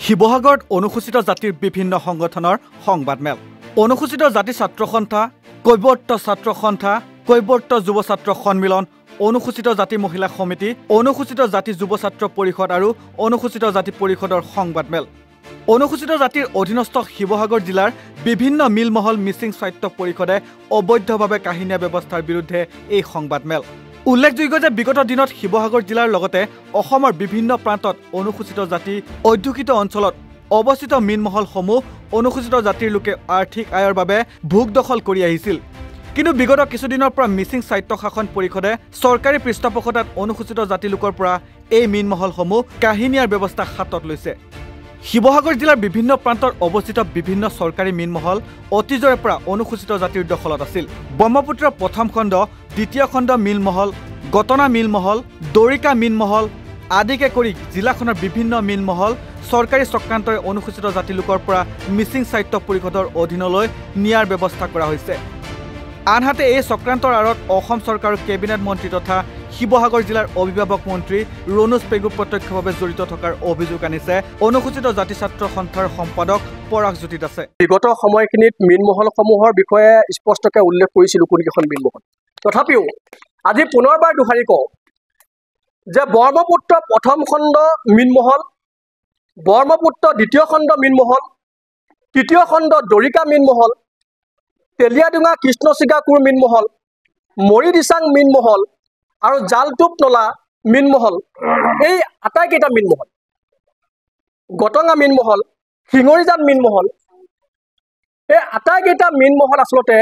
শিৱসাগৰত অনুসূচিত জাতিৰ বিভিন্ন সংগঠনৰ সংবাদমেল অনুসূচিত জাতি ছাত্ৰ সন্থা কৈৱৰ্ত ছাত্ৰ সন্থা কৈৱৰ্ত যুৱ ছাত্ৰ সন্মিলন অনুসূচিত জাতি মহিলা সমিতি অনুসূচিত জাতি যুৱ ছাত্ৰ পৰিষদ আৰু অনুসূচিত জাতি পৰিষদৰ সংবাদমেল অনুসূচিত জাতিৰ অধীনস্থ শিৱসাগৰ জিলাৰ বিভিন্ন মিলমহল মিচিং স্বায়ত্ত পৰিষদে অবৈধভাৱে কাহিনীয়া ব্যৱস্থাৰ বিৰুদ্ধে এই সংবাদমেল উল্লেখযোগ্য যে বিগত দিনত শিৱসাগৰ জিলাৰ লগতে অসমৰ বিভিন্ন প্ৰান্তত অনুসূচিত জাতি অধ্যুষিত অঞ্চলত অৱস্থিত মিলমহলসমূহ অনুসূচিত জাতিৰ লোকে আৰ্থিক আয়ৰ বাবে ভোগ দখল কৰি আহিছিল কিন্তু বিগত কিছুদিনৰ পৰা মিচিং স্বায়ত্তশাসন পৰিষদে চৰকাৰী পৃষ্ঠপোষকতাত অনুসূচিত জাতি লোকৰ পৰা এই মিলমহলসমূহ কাহিনীয়াৰ ব্যৱস্থা হাতত লৈছে শিৱসাগৰ জিলাৰ বিভিন্ন প্ৰান্তত অৱস্থিত বিভিন্ন চৰকাৰী মিলমহল অতীজৰে পৰা অনুসূচিত জাতিৰ দখলত আছিল ব্ৰহ্মপুত্ৰ প্ৰথম খণ্ড দ্বিতীয় খণ্ড মিলমহল গতনা মিলমহল দৰিকা মিলমহল আদিকে কৰি জিলাখনৰ বিভিন্ন মিলমহল চৰকাৰী চক্ৰান্তৰে অনুসূচিত জাতি লোকৰ পৰা মিচিং স্বায়ত্ত পৰিষদৰ অধীনলৈ নিয়াৰ ব্যৱস্থা কৰা হৈছে আনহাতে এই চক্ৰান্তৰ আঁৰত অসম চৰকাৰৰ কেবিনেট মন্ত্ৰী তথা শিৱসাগৰ জিলাৰ অভিভাৱক মন্ত্ৰী ৰণোজ পেগু প্ৰত্যক্ষভাৱে জড়িত থকাৰ অভিযোগ আনিছে অনুসূচিত জাতি ছাত্ৰ সন্থাৰ সম্পাদক পৰাগজ্যোতি দাসে বিগত সময়খিনিত মিলমহলসমূহৰ বিষয়ে স্পষ্টকৈ উল্লেখ কৰিছিলোঁ কোনকেইখন মিলমহল তথাপিও আজি পুনৰবাৰ দোহাৰি কওঁ যে ব্ৰহ্মপুত্ৰ প্ৰথম খণ্ড মিলমহল ব্ৰহ্মপুত্ৰ দ্বিতীয় খণ্ড মিলমহল তৃতীয় খণ্ড দৰিকা মিলমহল তেলিয়াডুঙা কৃষ্ণচিগাকুৰ মিলমহল মৰিদিচাং মিলমহল আৰু জালটোপ নলা মিলমহল এই আটাইকেইটা মিলমহল গটঙা মিলমহল শিঙৰিজান মিলমহল এই আটাইকেইটা মিলমহল আচলতে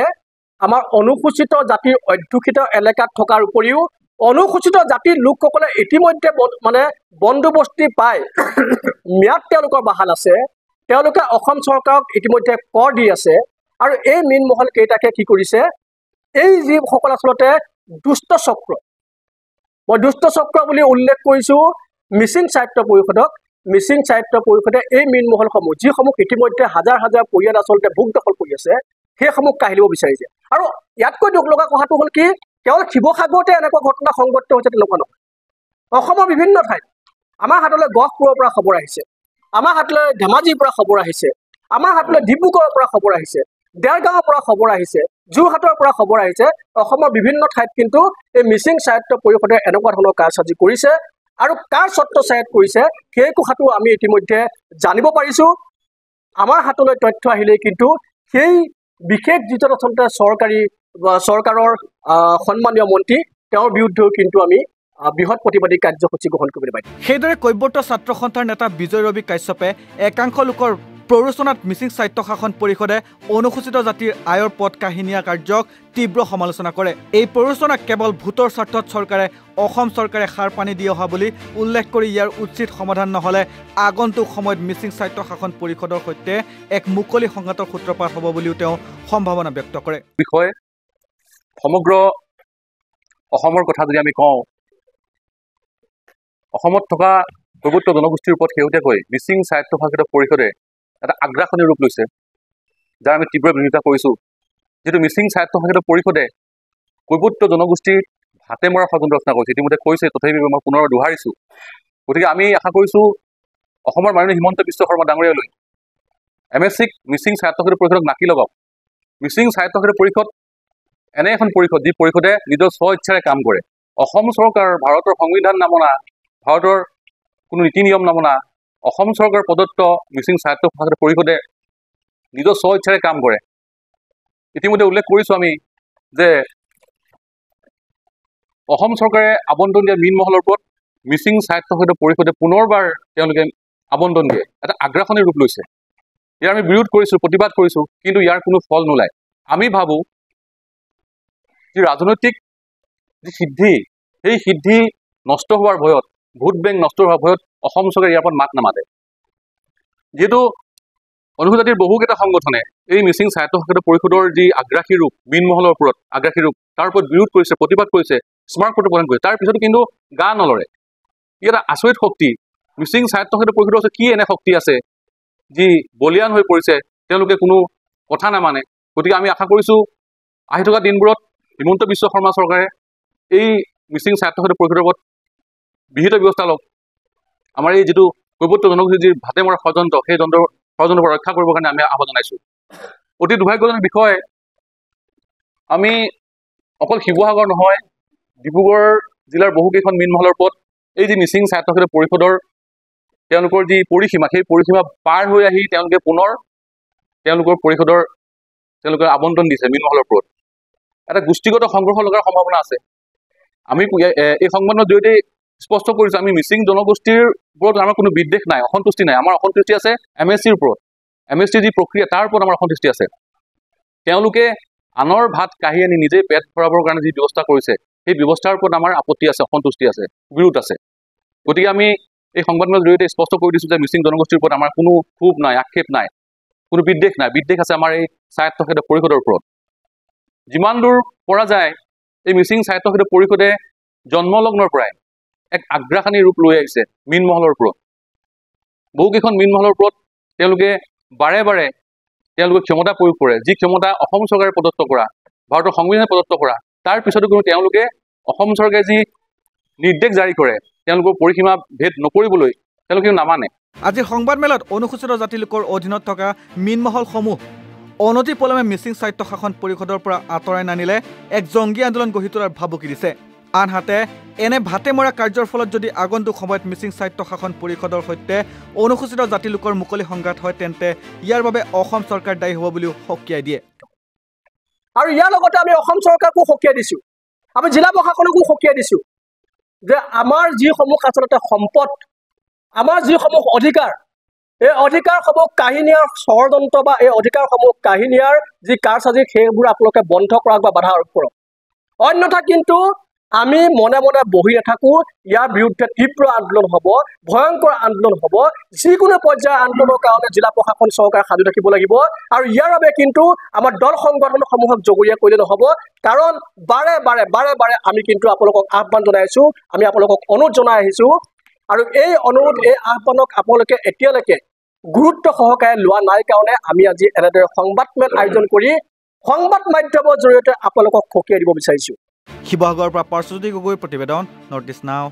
আমাৰ অনুসূচিত জাতিৰ অধ্যুষিত এলেকাত থকাৰ উপৰিও অনুসূচিত জাতিৰ লোকসকলে ইতিমধ্যে মানে বন্দোবস্তি পায় ম্যাদ তেওঁলোকৰ বাহাল আছে তেওঁলোকে অসম চৰকাৰক ইতিমধ্যে কৰ দি আছে আৰু এই মিলমহল কেইটাকে কি কৰিছে এই যিসকল আচলতে দুষ্ট চক্ৰ মই দুষ্ট চক্ৰ বুলি উল্লেখ কৰিছোঁ মিচিং স্বায়ত্ত পৰিষদক মিচিং স্বায়ত্ত পৰিষদে এই মিলমহলসমূহ যিসমূহ ইতিমধ্যে হাজাৰ হাজাৰ পৰিয়াল আচলতে ভোগ দখল কৰি আছে সেইসমূহ কাঢ়িব বিচাৰিছে আৰু ইয়াতকৈ দুখ লগা কথাটো হ'ল কি কেৱল শিৱসাগৰতে এনেকুৱা ঘটনা সংঘটিত হৈছে তেনেকুৱা নহয় অসমৰ বিভিন্ন ঠাইত আমাৰ হাতলৈ গহপুৰৰ পৰা খবৰ আহিছে আমাৰ হাতলৈ ধেমাজিৰ পৰা খবৰ আহিছে আমাৰ হাতলৈ ডিব্ৰুগড়ৰ পৰা খবৰ আহিছে দেৰগাঁৱৰ পৰা খবৰ আহিছে যোৰহাটৰ পৰা খবৰ আহিছে অসমৰ বিভিন্ন ঠাইত কিন্তু এই মিচিং স্বায়ত্ত পৰিষদে এনেকুৱা ধৰণৰ কাৰ্যসূচী কৰিছে আৰু কাৰ ছত্ৰছায়াত কৰিছে সেই কথাটো আমি ইতিমধ্যে জানিব পাৰিছোঁ আমাৰ হাতলৈ তথ্য আহিলেই কিন্তু সেই বিশেষ যিটো আচলতে চৰকাৰৰ সন্মানীয় মন্ত্ৰী তেওঁৰ বিৰুদ্ধেও কিন্তু আমি বৃহৎ প্ৰতিবাদী কাৰ্যসূচী গ্ৰহণ কৰিবলৈ পাইছোঁ সেইদৰে কৈৱৰ্ত ছাত্ৰ সন্থাৰ নেতা বিজয় ৰবি কাশ্যপে একাংশ লোকৰ প্ৰৰোচনাত মিচিং স্বায়ত্তশাসন পৰিষদে অনুসূচিত জাতিৰ আয়ৰ পথ কাহিনীয়া কাৰ্যক তীব্ৰ সমালোচনা কৰে এই প্ৰৰোচনাক কেৱল ভোটৰ স্বাৰ্থত চৰকাৰে অসম চৰকাৰে সাৰ পানী দি অহা বুলি উল্লেখ কৰি ইয়াৰ উচিত সমাধান নহ'লে আগন্তুক সময়ত মিচিং স্বায়ত্তশাসন পৰিষদৰ সৈতে এক মুকলি সংঘাতৰ সূত্ৰপাত হ'ব বুলিও তেওঁ সম্ভাৱনা ব্যক্ত কৰে বিষয়ে সমগ্ৰ অসমৰ কথা যদি আমি কওঁ অসমত থকা কৈৱৰ্ত জনগোষ্ঠীৰ ওপৰত শেহতীয়াকৈ মিচিং স্বায়ত্তশাসিত পৰিষদে এটা আগ্ৰাসনী ৰূপ লৈছে যাৰ আমি তীব্ৰ বিৰোধিতা কৰিছোঁ যিহেতু মিচিং স্বায়ত্তশাসিত পৰিষদে কৈৱৰ্ত জনগোষ্ঠীৰ হাতে মৰা ষড়যন্ত্ৰ ৰচনা কৰিছে ইতিমধ্যে কৈছে তথাপি মই পুনৰ দোহাৰিছোঁ গতিকে আমি আশা কৰিছোঁ অসমৰ মাননীয় হিমন্ত বিশ্ব শৰ্মা ডাঙৰীয়ালৈ MSCক মিচিং স্বায়ত্তশাসিত পৰিষদক নাকি লগাওক মিচিং স্বায়ত্তশাসিত পৰিষদ এনে এখন পৰিষদ যি পৰিষদে নিজৰ স্ব ইচ্ছাৰে কাম কৰে অসম চৰকাৰৰ ভাৰতৰ সংবিধান নামনা ভাৰতৰ কোনো নীতি নিয়ম নামনা অসম চৰকাৰ প্ৰদত্ত মিচিং স্বায়ত্তশাসিত পৰিষদে নিজৰ স্ব ইচ্ছাৰে কাম কৰে ইতিমধ্যে উল্লেখ কৰিছোঁ আমি যে অসম চৰকাৰে আবণ্টন দিয়া মিলমহলৰ ওপৰত মিচিং স্বায়ত্তশাসিত পৰিষদে পুনৰবাৰ তেওঁলোকে আবণ্টন দিয়ে এটা আগ্ৰাসনী ৰূপ লৈছে ইয়াৰ আমি বিৰোধ কৰিছোঁ প্ৰতিবাদ কৰিছোঁ কিন্তু ইয়াৰ কোনো ফল নোলায় আমি ভাবোঁ যি ৰাজনৈতিক যি সিদ্ধি সেই সিদ্ধি নষ্ট হোৱাৰ ভয়ত ভোট বেংক নষ্ট হোৱাৰ ভয়ত অসম চৰকাৰে ইয়াৰ ওপৰত মাত নামাতে যিহেতু অনুসূচিত জাতিৰ বহুকেইটা সংগঠনে এই মিচিং স্বায়ত্তশাসিত পৰিষদৰ যি আগ্ৰাসী ৰূপ মিলমহলৰ ওপৰত আগ্ৰাসী ৰূপ তাৰ ওপৰত বিৰোধ কৰিছে প্ৰতিবাদ কৰিছে স্মাৰক পত্ৰ প্ৰদান কৰিছে তাৰ পিছতো কিন্তু গা নলৰে ই এটা আচৰিত শক্তি মিচিং স্বায়ত্তশাসিত পৰিষদৰ ওচৰত কি এনে শক্তি আছে যি বলিয়ান হৈ পৰিছে তেওঁলোকে কোনো কথা নামানে গতিকে আমি আশা কৰিছোঁ আহি থকা দিনবোৰত হিমন্ত বিশ্ব শৰ্মা চৰকাৰে এই মিচিং স্বায়ত্তশাসিত পৰিষদৰ ওপৰত বিহিত ব্যৱস্থা লওক আমাৰ এই যিটো কৈৱৰ্ত জনগোষ্ঠীৰ যি ভাতে মৰা ষড়যন্ত্ৰ সেই ষড়যন্ত্ৰৰ পৰা ৰক্ষা কৰিবৰ কাৰণে আমি আহ্বান জনাইছোঁ অতি দুৰ্ভাগ্যজনক বিষয় আমি অকল শিৱসাগৰ নহয় ডিব্ৰুগড় জিলাৰ বহুকেইখন মীন মহলৰ ওপৰত এই যি মিচিং স্বায়ত্তশাসিত পৰিষদৰ তেওঁলোকৰ যি পৰিসীমা সেই পৰিসীমা পাৰ হৈ আহি তেওঁলোকে পুনৰ তেওঁলোকৰ পৰিষদৰ তেওঁলোকে আবণ্টন দিছে মীন মহলৰ ওপৰত এটা গোষ্ঠীগত সংঘৰ্ষ লগাৰ সম্ভাৱনা আছে আমি এই সংবাদৰ জৰিয়তে স্পষ্ট কৰিছোঁ আমি মিচিং জনগোষ্ঠীৰ ওপৰত আমাৰ কোনো বিদ্বেষ নাই অসন্তুষ্টি নাই আমাৰ অসন্তুষ্টি আছে MSCৰ ওপৰত MSCৰ যি প্ৰক্ৰিয়া তাৰ ওপৰত আমাৰ অসন্তুষ্টি আছে তেওঁলোকে আনৰ ভাত কাঢ়ি আনি নিজেই পেট ভৰাবৰ কাৰণে যি ব্যৱস্থা কৰিছে সেই ব্যৱস্থাৰ ওপৰত আমাৰ আপত্তি আছে অসন্তুষ্টি আছে বিৰোধ আছে গতিকে আমি এই সংবাদৰ জৰিয়তে স্পষ্ট কৰি দিছোঁ যে মিচিং জনগোষ্ঠীৰ ওপৰত আমাৰ কোনো ক্ষোভ নাই আক্ষেপ নাই কোনো বিদ্বেষ নাই বিদ্বেষ আছে আমাৰ এই স্বায়ত্তশাসিত পৰিষদৰ ওপৰত যিমান দূৰ পৰা যায় এই মিচিং স্বায়ত্তশাসিত পৰিষদে জন্মলগ্নৰ পৰাই এক আগ্ৰাসনী ৰূপ লৈ আহিছে মীন মহলৰ ওপৰত বহুকেইখন মীন মহলৰ ওপৰত তেওঁলোকে বাৰে বাৰে তেওঁলোকে ক্ষমতা প্ৰয়োগ কৰে যি ক্ষমতা অসম চৰকাৰে প্ৰদত্ত কৰা ভাৰতৰ সংবিধানে প্ৰদত্ত কৰা তাৰ পিছতো কোনো তেওঁলোকে অসম চৰকাৰে যি নিৰ্দেশ জাৰি কৰে তেওঁলোকৰ পৰিসীমা ভেদ নকৰিবলৈ তেওঁলোকে নামানে আজি সংবাদমেলত অনুসূচিত জাতি লোকৰ অধীনত থকা মীন মহলসমূহ অনতিপলমে মিচিং স্বায়ত্তশাসন পৰিষদৰ পৰা আঁতৰাই নানিলে এক জংগী আন্দোলন গঢ়ি তোলাৰ ভাবুকি দিছে আনহাতে এনে ভাতে মৰা কাৰ্যৰ ফলত যদি আগন্তুক সময়ত মিচিং স্বায়ত্তশাসন পৰিষদৰ সৈতে অনুসূচিত জাতি লোকৰ মুকলি সংঘাত হয় তেন্তে ইয়াৰ বাবে অসম চৰকাৰ দায়ী হ'ব বুলিও সকীয়াই দিয়ে আৰু ইয়াৰ লগতে আমি অসম চৰকাৰকো সকীয়াই দিছোঁ আমি জিলা প্ৰশাসনকো সকীয়াই দিছোঁ যে আমাৰ যিসমূহ আচলতে সম্পদ আমাৰ যিসমূহ অধিকাৰ এই অধিকাৰসমূহ কাঢ়ি নিয়াৰ ষড়যন্ত্ৰ বা এই অধিকাৰসমূহ কাঢ়ি নিয়াৰ যি কাৰসাজি সেইবোৰ আপোনালোকে বন্ধ কৰক বা বাধা আৰোপ কৰক অন্যথা কিন্তু আমি মনে মনে বহি নাথাকোঁ ইয়াৰ বিৰুদ্ধে তীব্ৰ আন্দোলন হ'ব ভয়ংকৰ আন্দোলন হ'ব যিকোনো পৰ্যায়ৰ আন্দোলনৰ কাৰণে জিলা প্ৰশাসন চৰকাৰ সাজু থাকিব লাগিব আৰু ইয়াৰ বাবে কিন্তু আমাৰ দল সংগঠনসমূহক জগৰীয়া কৰিলে নহ'ব কাৰণ বাৰে বাৰে আমি কিন্তু আপোনালোকক আহ্বান জনাইছোঁ আমি আপোনালোকক অনুৰোধ জনাই আহিছোঁ আৰু এই অনুৰোধ এই আহ্বানক আপোনালোকে এতিয়ালৈকে গুৰুত্ব সহকাৰে লোৱা নাই কাৰণে আমি আজি এনেদৰে সংবাদমেল আয়োজন কৰি সংবাদ মাধ্যমৰ জৰিয়তে আপোনালোকক সকীয়াই দিব বিচাৰিছোঁ শিৱসাগৰৰ পৰা পাৰ্শ্বজ্যোতি গগৈৰ প্ৰতিবেদন নৰ্থ ইষ্ট নাও